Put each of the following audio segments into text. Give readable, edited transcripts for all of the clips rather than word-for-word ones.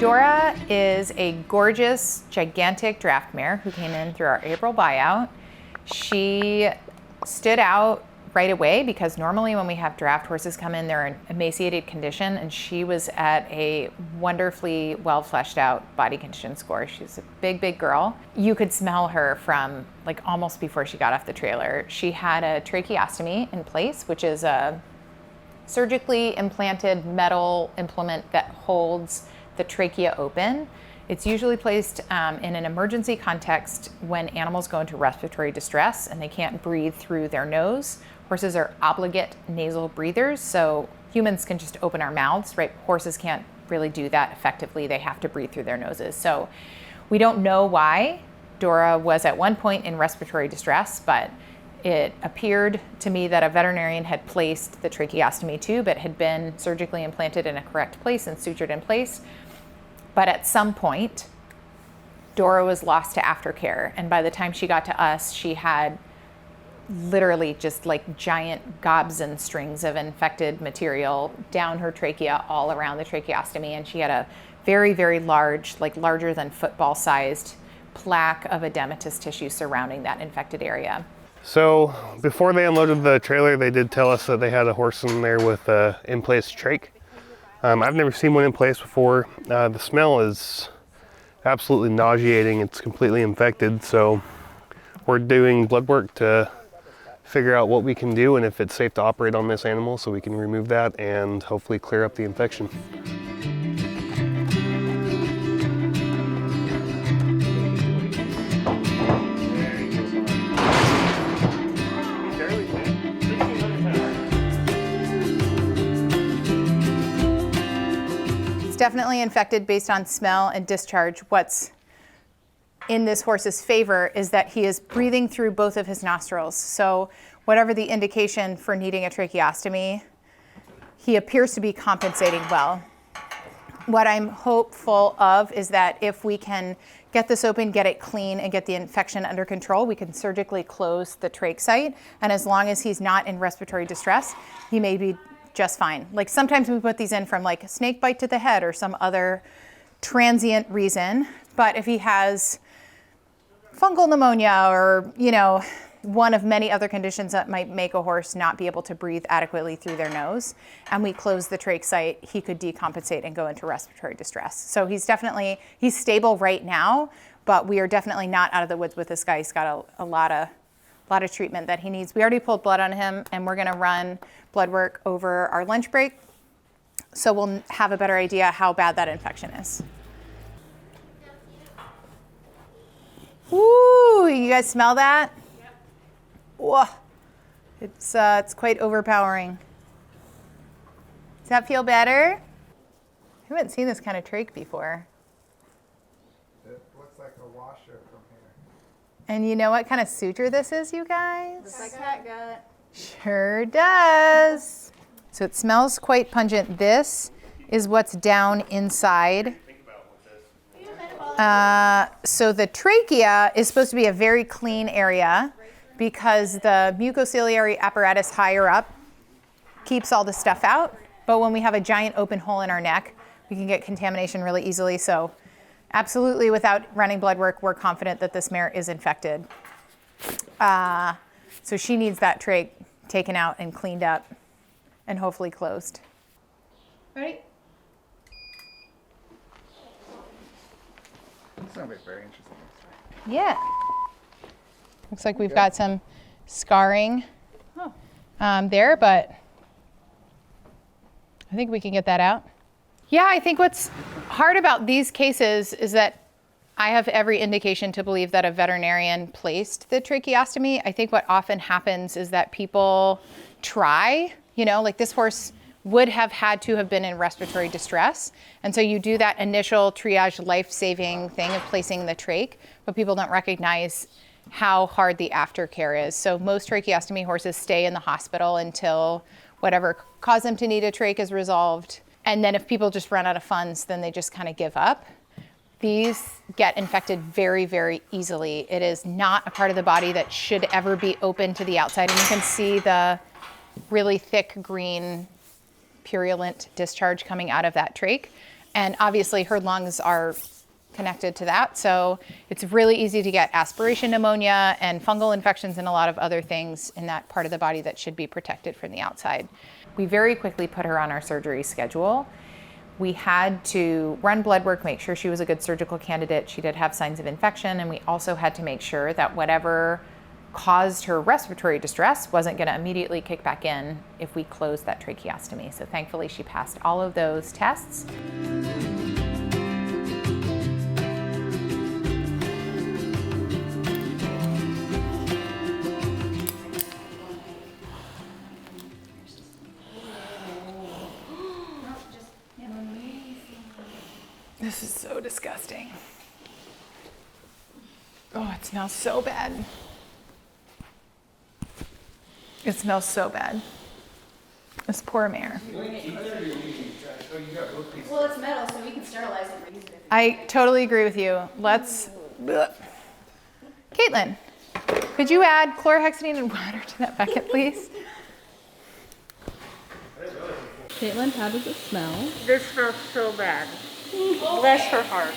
Dora is a gorgeous, gigantic draft mare who came in through our April buyout. She stood out right away because normally when we have draft horses come in, they're in emaciated condition, and she was at a wonderfully well fleshed out body condition score. She's a big, big girl. You could smell her from like almost before she got off the trailer. She had a tracheostomy in place, which is a surgically implanted metal implement that holds the trachea open. It's usually placed in an emergency context when animals go into respiratory distress and they can't breathe through their nose. Horses are obligate nasal breathers, so humans can just open our mouths, right? Horses can't really do that effectively. They have to breathe through their noses. So we don't know why Dora was at one point in respiratory distress, but it appeared to me that a veterinarian had placed the tracheostomy tube. It had been surgically implanted in a correct place and sutured in place. But at some point, Dora was lost to aftercare. And by the time she got to us, she had literally just like giant gobs and strings of infected material down her trachea all around the tracheostomy. And she had a very, very large, like larger than football sized plaque of edematous tissue surrounding that infected area. So before they unloaded the trailer, they did tell us that they had a horse in there with a in-place trach. I've never seen one in place before. The smell is absolutely nauseating. It's completely infected. So we're doing blood work to figure out what we can do and if it's safe to operate on this animal so we can remove that and hopefully clear up the infection. Definitely infected based on smell and discharge. What's in this horse's favor is that he is breathing through both of his nostrils. So whatever the indication for needing a tracheostomy, he appears to be compensating well. What I'm hopeful of is that if we can get this open, get it clean, and get the infection under control, we can surgically close the trach site. And as long as he's not in respiratory distress, he may be just fine. Like sometimes we put these in from like a snake bite to the head or some other transient reason. But if he has fungal pneumonia or, you know, one of many other conditions that might make a horse not be able to breathe adequately through their nose, and we close the trach site, he could decompensate and go into respiratory distress. So he's stable right now, but we are definitely not out of the woods with this guy. He's got a lot of treatment that he needs. We already pulled blood on him, and we're gonna run blood work over our lunch break, so we'll have a better idea how bad that infection is. Ooh, you guys smell that? Yep. Whoa, it's quite overpowering. Does that feel better? I haven't seen this kind of trach before. It looks like a washer from here. And you know what kind of suture this is, you guys? Looks like cat gut. Sure does. So it smells quite pungent. This is what's down inside. So the trachea is supposed to be a very clean area because the mucociliary apparatus higher up keeps all the stuff out. But when we have a giant open hole in our neck, we can get contamination really easily. So absolutely, without running blood work, we're confident that this mare is infected. So she needs that trach taken out and cleaned up and hopefully closed. Ready? This sounds like very interesting. Yeah. Looks like we've got some scarring there, but I think we can get that out. Yeah, I think what's hard about these cases is that I have every indication to believe that a veterinarian placed the tracheostomy. I think what often happens is that people try, like this horse would have had to have been in respiratory distress. And so you do that initial triage life-saving thing of placing the trach, but people don't recognize how hard the aftercare is. So most tracheostomy horses stay in the hospital until whatever caused them to need a trach is resolved. And then if people just run out of funds, then they just kind of give up. These get infected very, very easily. It is not a part of the body that should ever be open to the outside. And you can see the really thick green purulent discharge coming out of that trach. And obviously her lungs are connected to that. So it's really easy to get aspiration pneumonia and fungal infections and a lot of other things in that part of the body that should be protected from the outside. We very quickly put her on our surgery schedule. We had to run blood work, make sure she was a good surgical candidate. She did have signs of infection, and we also had to make sure that whatever caused her respiratory distress wasn't going to immediately kick back in if we closed that tracheostomy. So thankfully she passed all of those tests. This is so disgusting. Oh, it smells so bad. It smells so bad. This poor mare. Well, it's metal, so we can sterilize it and use it. I totally agree with you. Let's. Caitlin, could you add chlorhexidine and water to that bucket, please? Caitlin, how does it smell? This smells so bad. Bless her heart.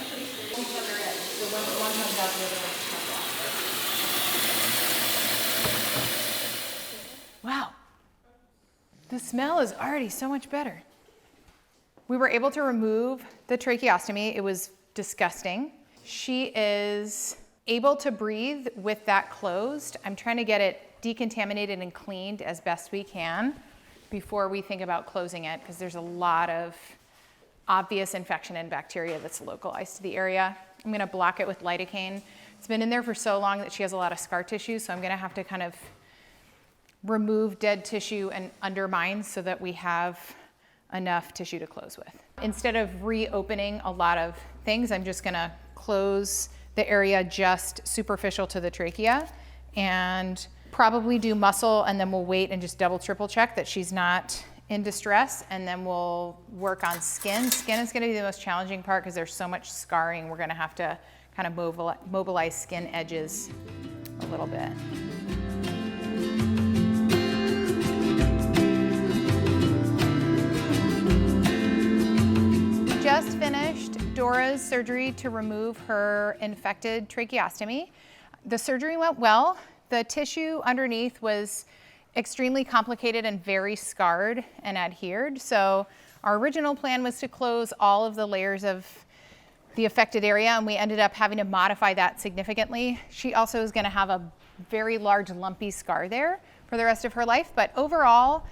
Wow. The smell is already so much better. We were able to remove the tracheostomy. It was disgusting. She is able to breathe with that closed. I'm trying to get it decontaminated and cleaned as best we can before we think about closing it, because there's a lot of obvious infection and bacteria that's localized to the area. I'm gonna block it with lidocaine. It's been in there for so long that she has a lot of scar tissue, so I'm gonna have to kind of remove dead tissue and undermine so that we have enough tissue to close with. Instead of reopening a lot of things, I'm just gonna close the area just superficial to the trachea and probably do muscle, and then we'll wait and just double, triple check that she's not in distress, and then we'll work on skin. Skin is gonna be the most challenging part because there's so much scarring. We're gonna have to kind of mobilize skin edges a little bit. Just finished Dora's surgery to remove her infected tracheostomy. The surgery went well. The tissue underneath was extremely complicated and very scarred and adhered. So our original plan was to close all of the layers of the affected area, and we ended up having to modify that significantly. She also is gonna have a very large lumpy scar there for the rest of her life, but overall,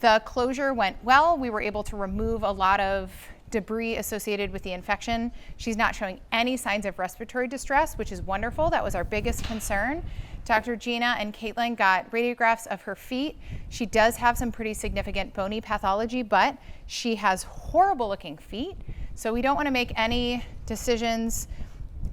the closure went well. We were able to remove a lot of debris associated with the infection. She's not showing any signs of respiratory distress, which is wonderful. That was our biggest concern. Dr. Gina and Caitlin got radiographs of her feet. She does have some pretty significant bony pathology, but she has horrible looking feet. So we don't want to make any decisions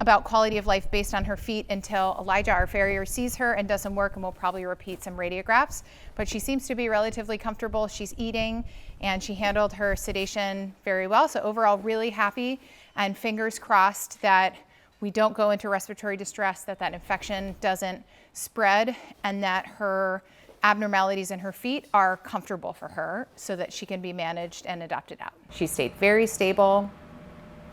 about quality of life based on her feet until Elijah, our farrier, sees her and does some work, and we'll probably repeat some radiographs. But she seems to be relatively comfortable. She's eating, and she handled her sedation very well. So overall, really happy, and fingers crossed that we don't go into respiratory distress, that that infection doesn't spread, and that her abnormalities in her feet are comfortable for her so that she can be managed and adopted out. She stayed very stable.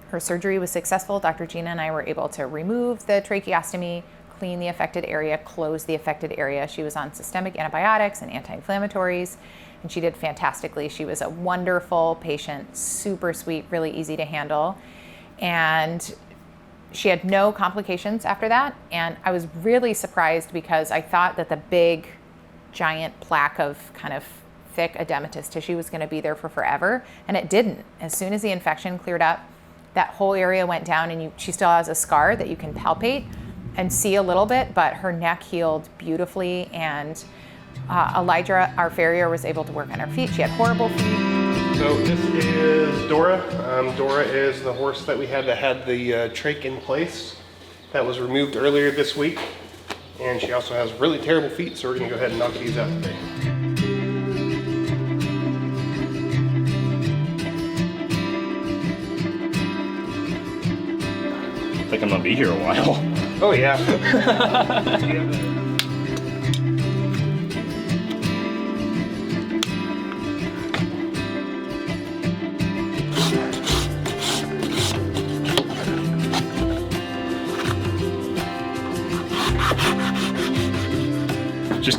Her surgery was successful. Dr. Gina and I were able to remove the tracheostomy, clean the affected area, close the affected area. She was on systemic antibiotics and anti-inflammatories, and she did fantastically. She was a wonderful patient, super sweet, really easy to handle. And she had no complications after that. And I was really surprised because I thought that the big, giant plaque of kind of thick edematous tissue was gonna be there for forever, and it didn't. As soon as the infection cleared up, that whole area went down, and she still has a scar that you can palpate and see a little bit, but her neck healed beautifully, and Elijah, our farrier, was able to work on her feet. She had horrible feet. So this is Dora. Dora is the horse that we had that had the trach in place that was removed earlier this week. And she also has really terrible feet, so we're gonna go ahead and knock these out today. I think I'm gonna be here a while. Oh yeah.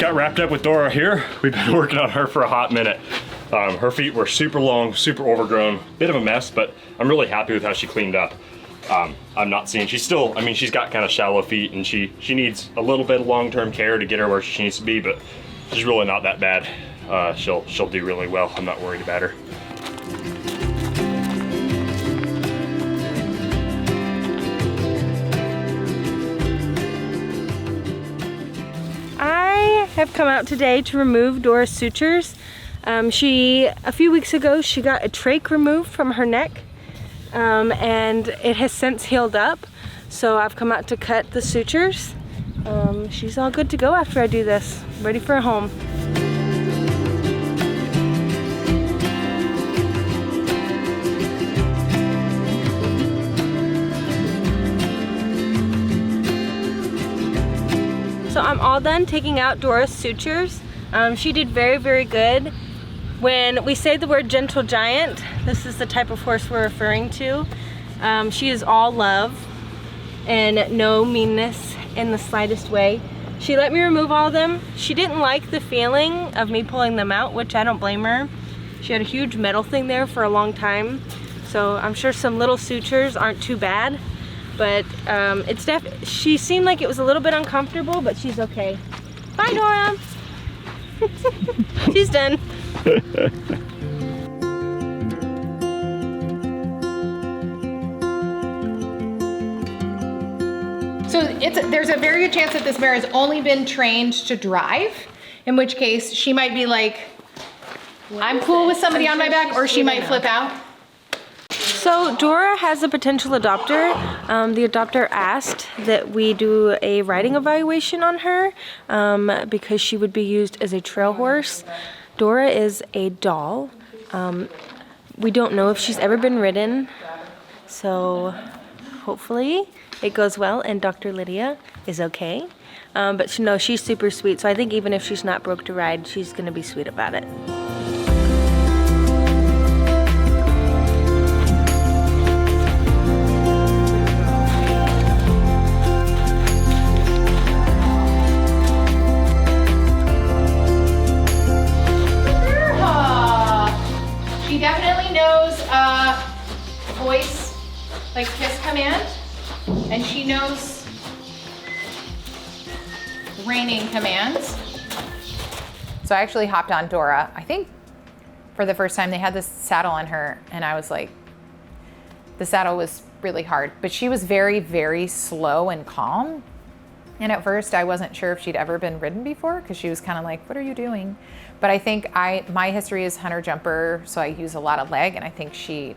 got wrapped up with Dora here. We've been working on her for a hot minute. Her feet were super long, super overgrown, bit of a mess, but I'm really happy with how she cleaned up. I'm not seeing, she's still, I mean, she's got kind of shallow feet and she needs a little bit of long-term care to get her where she needs to be, but she's really not that bad. She'll do really well. I'm not worried about her. I have come out today to remove Dora's sutures. A few weeks ago, she got a trach removed from her neck, and it has since healed up. So I've come out to cut the sutures. She's all good to go after I do this, ready for a home. So I'm all done taking out Dora's sutures. She did very, very good. When we say the word gentle giant, this is the type of horse we're referring to. She is all love and no meanness in the slightest way. She let me remove all of them. She didn't like the feeling of me pulling them out, which I don't blame her. She had a huge metal thing there for a long time. So I'm sure some little sutures aren't too bad. But she seemed like it was a little bit uncomfortable, but she's okay. Bye, Dora. She's done. So there's a very good chance that this mare has only been trained to drive, in which case she might be like, I'm cool with somebody on my back, or she might flip out. So Dora has a potential adopter. The adopter asked that we do a riding evaluation on her because she would be used as a trail horse. Dora is a doll. We don't know if she's ever been ridden, so hopefully it goes well and Dr. Lydia is okay. But she's super sweet, so I think even if she's not broke to ride, she's gonna be sweet about it. She definitely knows voice, like kiss command, and she knows reining commands. So I actually hopped on Dora. I think for the first time they had this saddle on her, and I was like, the saddle was really hard, but she was very, very slow and calm. And at first I wasn't sure if she'd ever been ridden before because she was kind of like, what are you doing? But I think my history is hunter jumper, so I use a lot of leg, and I think she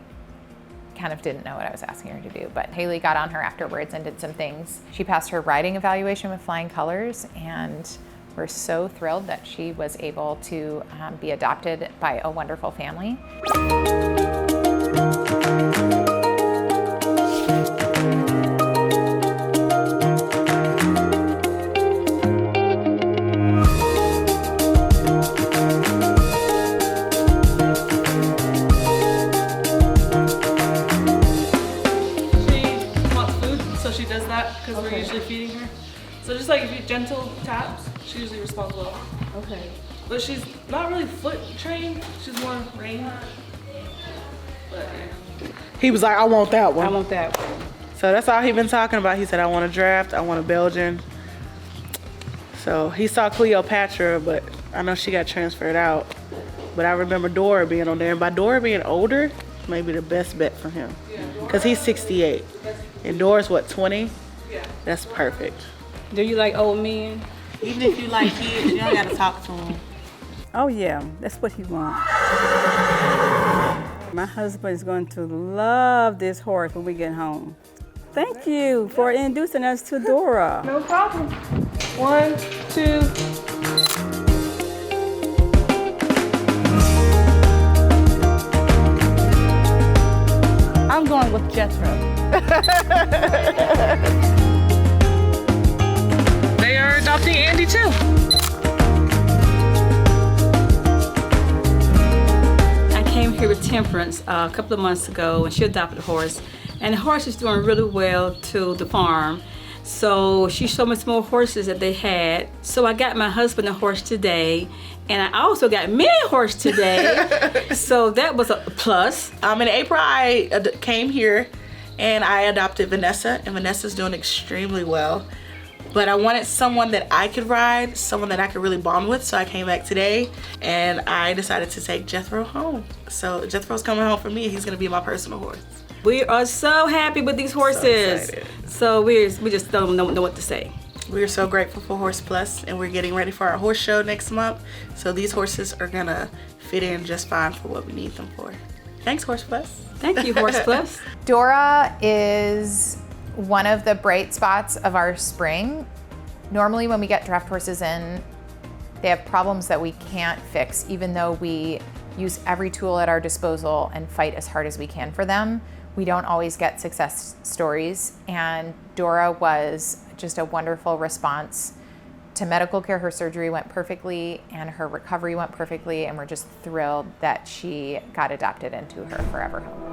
kind of didn't know what I was asking her to do. But Haley got on her afterwards and did some things. She passed her riding evaluation with flying colors, and we're so thrilled that she was able to be adopted by a wonderful family. Because we're usually feeding her. So just like if you gentle taps, she usually responds well. Okay. But she's not really foot trained. She's more rein. But yeah. He was like, I want that one. I want that one. So that's all he been talking about. He said, I want a draft, I want a Belgian. So he saw Cleopatra, but I know she got transferred out. But I remember Dora being on there. And by Dora being older, maybe the best bet for him. Because he's 68. And Dora's what, 20? Yeah. That's perfect. Do you like old men? Even if you like kids, you don't gotta talk to them. Oh yeah, that's what he wants. My husband is going to love this horse when we get home. Thank you for introducing us to Dora. No problem. 1, 2. I'm going with Jethro. They are adopting Andy too. I came here with Temperance a couple of months ago, and she adopted a horse. And the horse is doing really well to the farm. So she showed me some more horses that they had. So I got my husband a horse today, and I also got me a horse today. So that was a plus. In April, I came here and I adopted Vanessa, and Vanessa's doing extremely well. But I wanted someone that I could ride, someone that I could really bond with, so I came back today and I decided to take Jethro home. So Jethro's coming home for me. He's gonna be my personal horse. We are so happy with these horses. So we just don't know what to say. We're so grateful for Horse Plus, and we're getting ready for our horse show next month. So these horses are gonna fit in just fine for what we need them for. Thanks, Horse Plus. Thank you, Horse Plus. Dora is one of the bright spots of our spring. Normally when we get draft horses in, they have problems that we can't fix, even though we use every tool at our disposal and fight as hard as we can for them. We don't always get success stories, and Dora was just a wonderful response to medical care. Her surgery went perfectly and her recovery went perfectly, and we're just thrilled that she got adopted into her forever home.